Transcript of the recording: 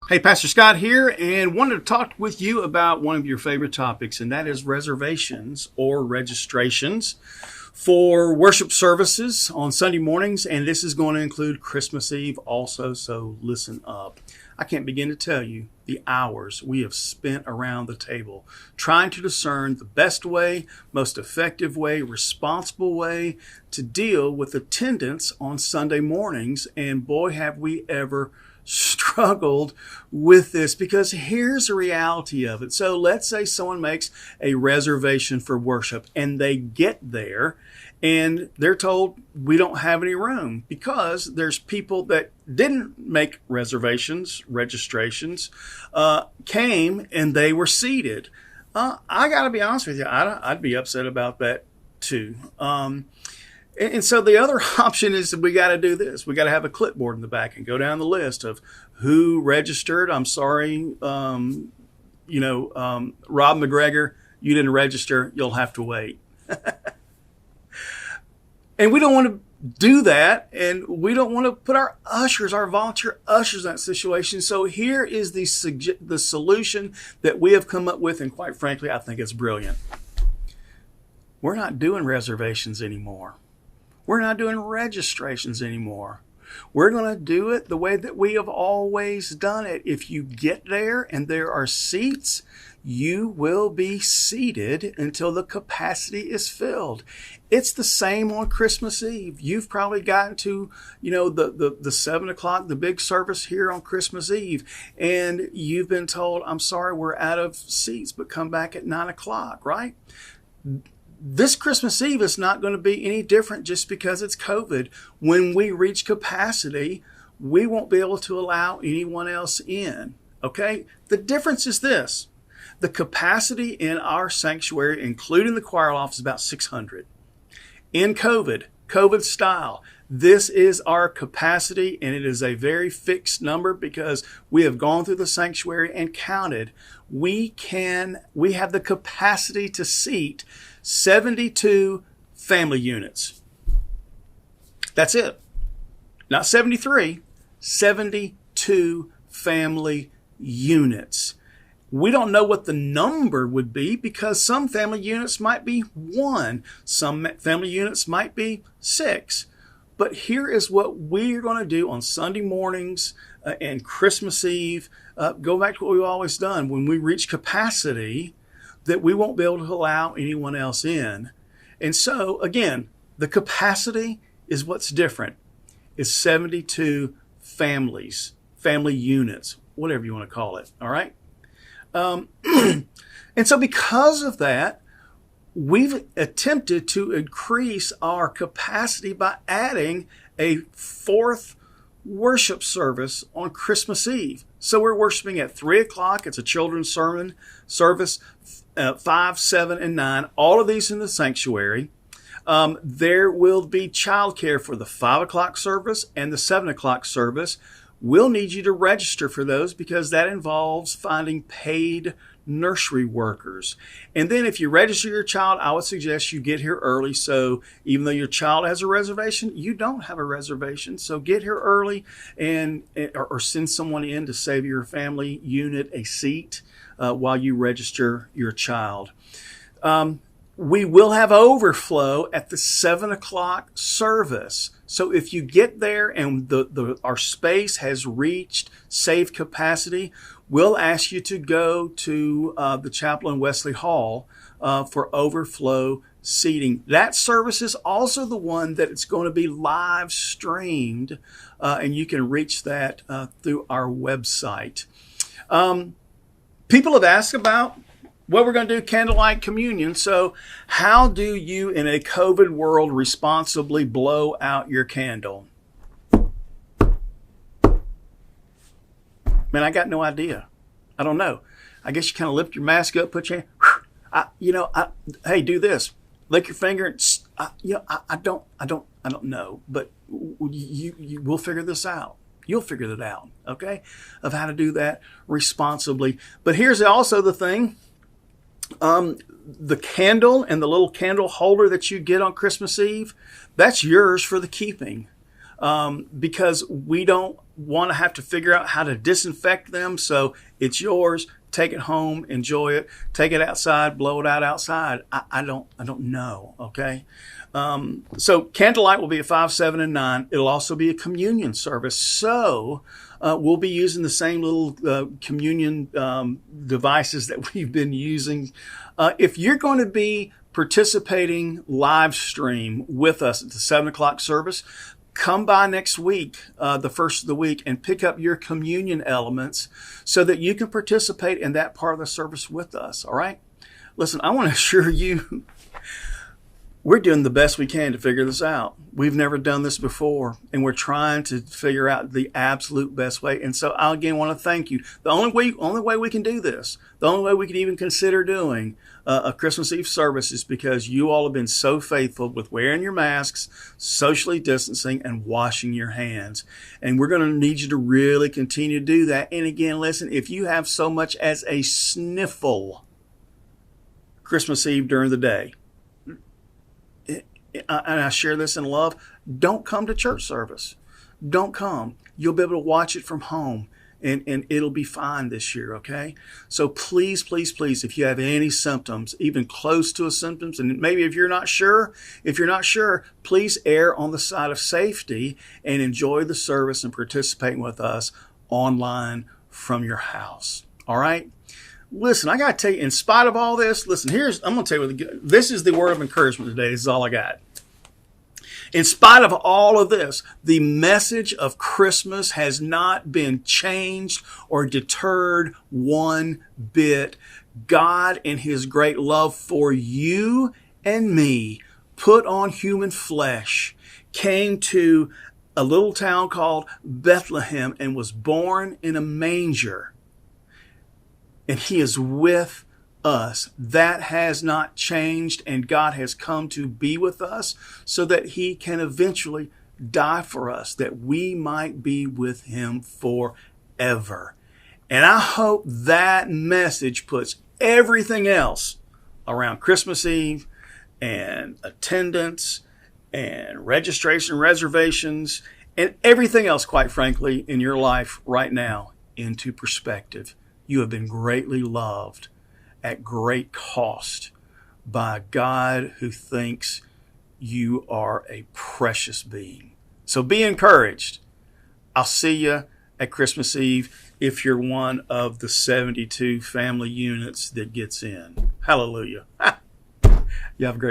Hey, Pastor Scott here, and wanted to talk with you about one of your favorite topics, and that is reservations or registrations for worship services on Sunday mornings. And this is going to include Christmas Eve also, so listen up. I can't begin to tell you the hours we have spent around the table trying to discern the best way, most effective way, responsible way to deal with attendance on Sunday mornings. And boy, have we ever struggled with this, because here's the reality of it. So let's say someone makes a reservation for worship and they get there and they're told we don't have any room because there's people that didn't make registrations, came and they were seated. I got to be honest with you, I'd be upset about that too. And so the other option is that we got to do this. We got to have a clipboard in the back and go down the list of who registered. I'm sorry, Rob McGregor, you didn't register. You'll have to wait. And we don't want to do that. And we don't want to put our volunteer ushers in that situation. So here is the solution that we have come up with. And quite frankly, I think it's brilliant. We're not doing reservations anymore. We're not doing registrations anymore. We're going to do it the way that we have always done it. If you get there and there are seats, you will be seated until the capacity is filled. It's the same on Christmas Eve. You've probably gotten to, the 7 o'clock, the big service here on Christmas Eve, and you've been told, I'm sorry, we're out of seats, but come back at 9 o'clock, right? This Christmas Eve is not going to be any different just because it's COVID. When we reach capacity, we won't be able to allow anyone else in. Okay? The difference is this. The capacity in our sanctuary, including the choir loft, is about 600. In COVID style, this is our capacity, and it is a very fixed number because we have gone through the sanctuary and counted. We have the capacity to seat 72 family units. That's it. Not 73, 72 family units. We don't know what the number would be because some family units might be 1, some family units might be 6. But here is what we're going to do on Sunday mornings and Christmas Eve. Go back to what we've always done. When we reach capacity, that we won't be able to allow anyone else in. And so, again, the capacity is what's different. It's 72 family units, whatever you want to call it, all right? And so because of that, we've attempted to increase our capacity by adding a 4th worship service on Christmas Eve. So we're worshiping at 3 o'clock. It's a children's sermon service, 5, 7, and 9. All of these in the sanctuary. There will be childcare for the 5 o'clock service and the 7 o'clock service. We'll need you to register for those because that involves finding paid nursery workers. And then if you register your child, I would suggest you get here early. So even though your child has a reservation, you don't have a reservation. So get here early or send someone in to save your family unit a seat while you register your child. We will have overflow at the 7 o'clock service. So if you get there and our space has reached saved capacity, we'll ask you to go to the chapel in Wesley Hall for overflow seating. That service is also the one that it's going to be live streamed, and you can reach that through our website. People have asked about what we're going to do, candlelight communion. So how do you, in a COVID world, responsibly blow out your candle? Man, I got no idea. I don't know. I guess you kind of lift your mask up, put your hand, hey, do this. Lick your finger. And, I don't know, but we'll figure this out. You'll figure it out, okay, of how to do that responsibly. But here's also the thing. The candle and the little candle holder that you get on Christmas Eve, that's yours for the keeping. Because we don't want to have to figure out how to disinfect them. So it's yours. Take it home, enjoy it, take it outside, blow it out outside. I don't know. Okay. So candlelight will be at 5, 7, and 9. It'll also be a communion service. So we'll be using the same little communion devices that we've been using. If you're going to be participating live stream with us at the 7 o'clock service, come by next week, the first of the week, and pick up your communion elements so that you can participate in that part of the service with us. All right? Listen, I want to assure you, we're doing the best we can to figure this out. We've never done this before, and we're trying to figure out the absolute best way. And so I again want to thank you. The only way we can do this, the only way we can even consider doing a Christmas Eve service is because you all have been so faithful with wearing your masks, socially distancing, and washing your hands. And we're going to need you to really continue to do that. And again, listen, if you have so much as a sniffle Christmas Eve during the day, and I share this in love, don't come to church service. Don't come. You'll be able to watch it from home, and it'll be fine this year, okay? So please, please, please, if you have any symptoms, even close to a symptoms, and maybe if you're not sure, please err on the side of safety and enjoy the service and participate with us online from your house, all right? Listen, I got to tell you, in spite of all this, listen, I'm going to tell you, this is the word of encouragement today. This is all I got. In spite of all of this, the message of Christmas has not been changed or deterred one bit. God, in his great love for you and me, put on human flesh, came to a little town called Bethlehem, and was born in a manger. And he is with us. That has not changed, and God has come to be with us so that he can eventually die for us, that we might be with him forever. And I hope that message puts everything else around Christmas Eve and attendance and registration, reservations, and everything else, quite frankly, in your life right now into perspective. You have been greatly loved at great cost by a God who thinks you are a precious being. So be encouraged. I'll see you at Christmas Eve if you're one of the 72 family units that gets in. Hallelujah. You have a great